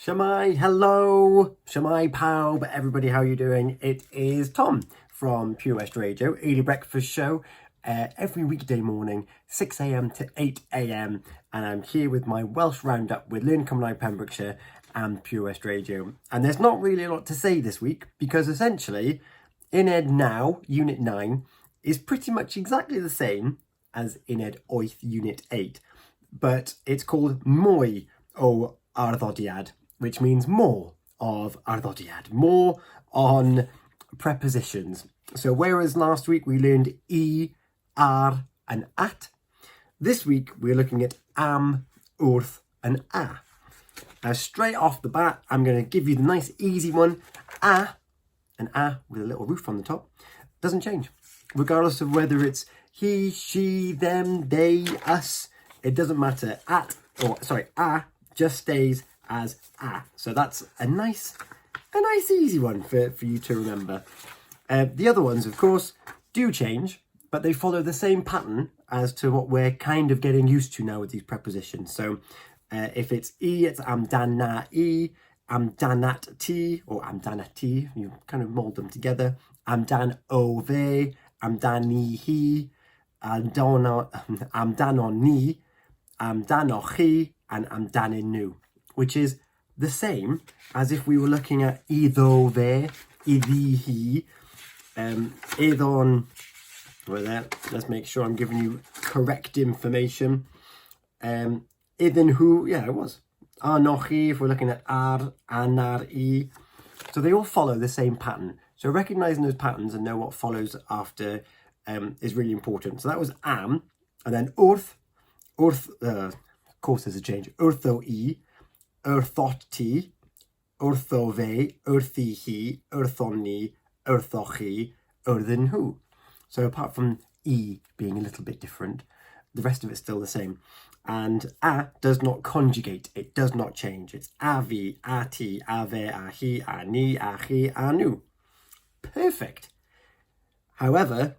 Shwmae, hello, Shwmae pawb, everybody, how are you doing? It is Tom from Pure West Radio, early breakfast show, every weekday morning, 6 a.m. to 8 a.m. And I'm here with my Welsh roundup with Learn Cymraeg Pembrokeshire and Pure West Radio. And there's not really a lot to say this week because essentially, Uned Now, Unit 9, is pretty much exactly the same as Uned 8, Unit 8. But it's called Mwy o Arddodiad, which means more of arddodiad, more on prepositions. So whereas last week we learned ar, and at, this week we're looking at am, wrth, and a. Now straight off the bat, I'm going to give you the nice easy one. An a with a little roof on the top, doesn't change. Regardless of whether it's he, she, them, they, us, it doesn't matter. A just stays as a. So that's a nice easy one for you to remember. The other ones, of course, do change, but they follow the same pattern as to what we're kind of getting used to now with these prepositions. So if it's it's amdana amdanat ti, or amdanati, you kind of mold them together. Amdan ove, amdani hi, amdanon ni, amdanochi, and amdaninu, which is the same as if we were looking at iddo ve, iddi hi, idon. Well, there. Let's make sure I'm giving you correct information. Idden who, yeah, it was. Anochi, if we're looking at ar, anar, I. So they all follow the same pattern. So recognizing those patterns and know what follows after is really important. So that was am, and then wrth, of course there's a change. Wrtho I, wrthot ti, wrtho ve, wrthi hi, wrthon ni, wrthochi, wrthen who. So apart from E being a little bit different, the rest of it's still the same. And a does not conjugate, it does not change. It's avi, ati, ave, ahi, ani, achi, anu. Perfect. However,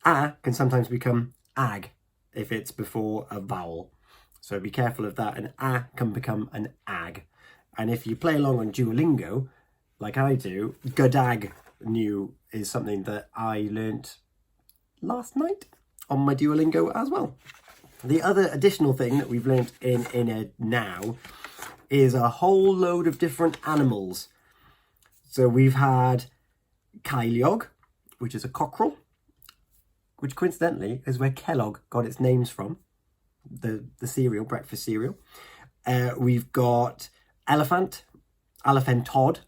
a can sometimes become ag if it's before a vowel. So be careful of that. An a can become an ag. And if you play along on Duolingo, like I do, godag new is something that I learnt last night on my Duolingo as well. The other additional thing that we've learnt in Uned Now is a whole load of different animals. So we've had Ceiliog, which is a cockerel, which coincidentally is where Kellogg got its names from, the cereal, breakfast cereal. We've got elephant, elephantod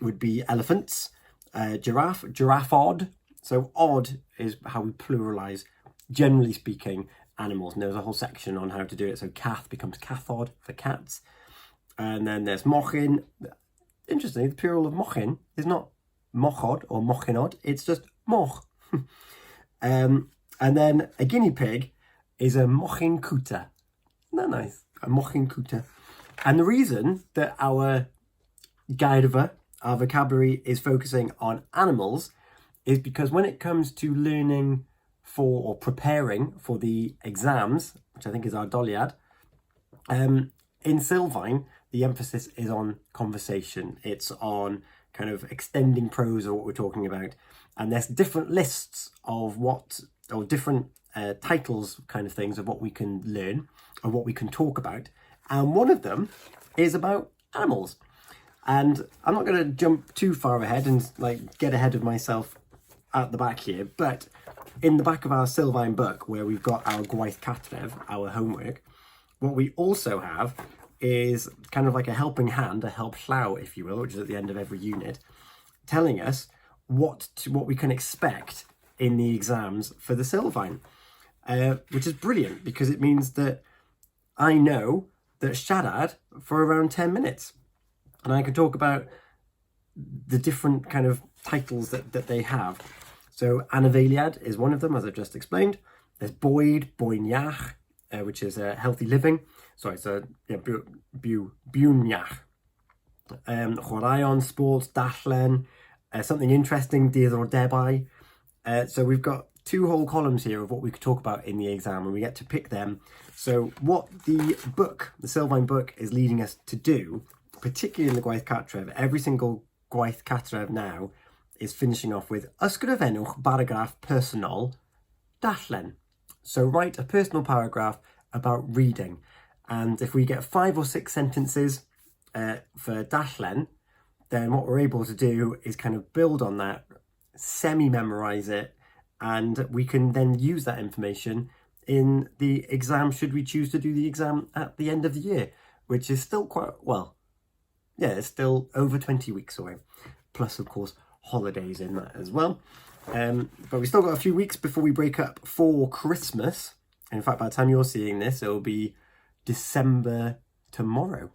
would be elephants, giraffe, giraffod. So odd is how we pluralize, generally speaking, animals. And there's a whole section on how to do it. So cath becomes cathod for cats. And then there's mochin. Interestingly, the plural of mochin is not mochod or mochinod, it's just moch. And then a guinea pig is a mochin cuta. Isn't that nice? A mochin cuta. And the reason that our gairfa, our vocabulary, is focusing on animals is because when it comes to learning for or preparing for the exams, which I think is our Doliad, in Sylfaen, the emphasis is on conversation. It's on kind of extending prose of what we're talking about. And there's different lists of different titles kind of things of what we can learn or what we can talk about. And one of them is about animals. And I'm not going to jump too far ahead and get ahead of myself at the back here, but in the back of our Sylfaen book, where we've got our gwaith cartref, our homework, what we also have is kind of like a helping hand, a help llaw, if you will, which is at the end of every unit, telling us what we can expect in the exams for the Sylfaen, which is brilliant because it means that I know that siarad for around 10 minutes. And I can talk about the different kind of titles that they have. So anifeiliad is one of them, as I've just explained. There's boed, boeniach, which is healthy living. Sorry, so biwnach. Chwaraeon, sports, dallen, something interesting, diddordebau. So we've got two whole columns here of what we could talk about in the exam, and we get to pick them. So what the Sylfaen book is leading us to do particularly in the gwaith cartref, every single gwaith cartref now is finishing off with ysgrifennwch paragraph personol darllen. So write a personal paragraph about reading. And if we get 5 or 6 sentences for darllen, then what we're able to do is kind of build on that, semi-memorize it, and we can then use that information in the exam, should we choose to do the exam at the end of the year, which is still quite, well, yeah, it's still over 20 weeks away. Plus, of course, holidays in that as well. But we still got a few weeks before we break up for Christmas. In fact, by the time you're seeing this, it'll be December tomorrow.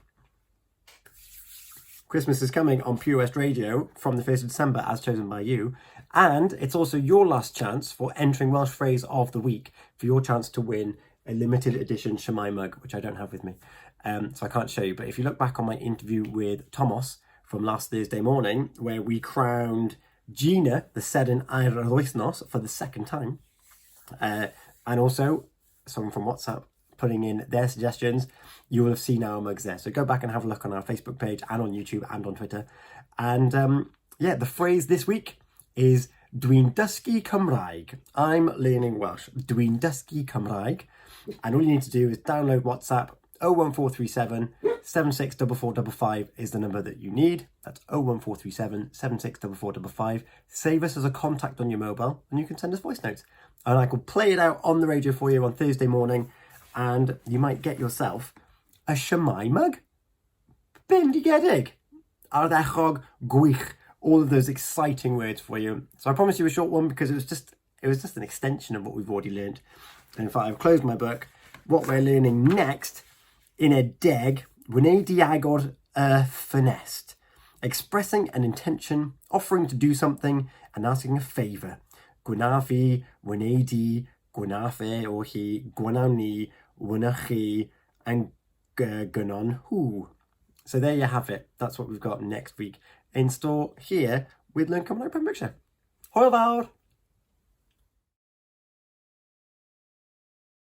Christmas is coming on Pure West Radio from the 1st of December, as chosen by you. And it's also your last chance for entering Welsh Phrase of the Week, for your chance to win a limited edition Shwmae mug, which I don't have with me. So I can't show you. But if you look back on my interview with Thomas from last Thursday morning, where we crowned Gina, the Sedyn Air Wythnos, for the 2nd time, and also someone from WhatsApp putting in their suggestions, you will have seen our mugs there. So go back and have a look on our Facebook page and on YouTube and on Twitter. And yeah, the phrase this week is Dwi'n dysgu Cymraeg. I'm learning Welsh. Dwi'n dysgu Cymraeg. And all you need to do is download WhatsApp. 01437 764455 is the number that you need. That's 01437 764455. Save us as a contact on your mobile and you can send us voice notes. And I will play it out on the radio for you on Thursday morning, and you might get yourself a Shwmae mug. Bendigedig. Ardderchog, gwych. All of those exciting words for you. So I promise you a short one because it was just an extension of what we've already learned. And in fact, I've closed my book. What we're learning next, in a deg, wneud I agor y ffenest. Expressing an intention, offering to do something, and asking a favour. Gwna fi, wneud I, gwna fe o hi, gwna ni, wna chi, and gynon who. So there you have it. That's what we've got next week in store here with Learn Cymraeg Pembrokeshire. Hwyl fawr!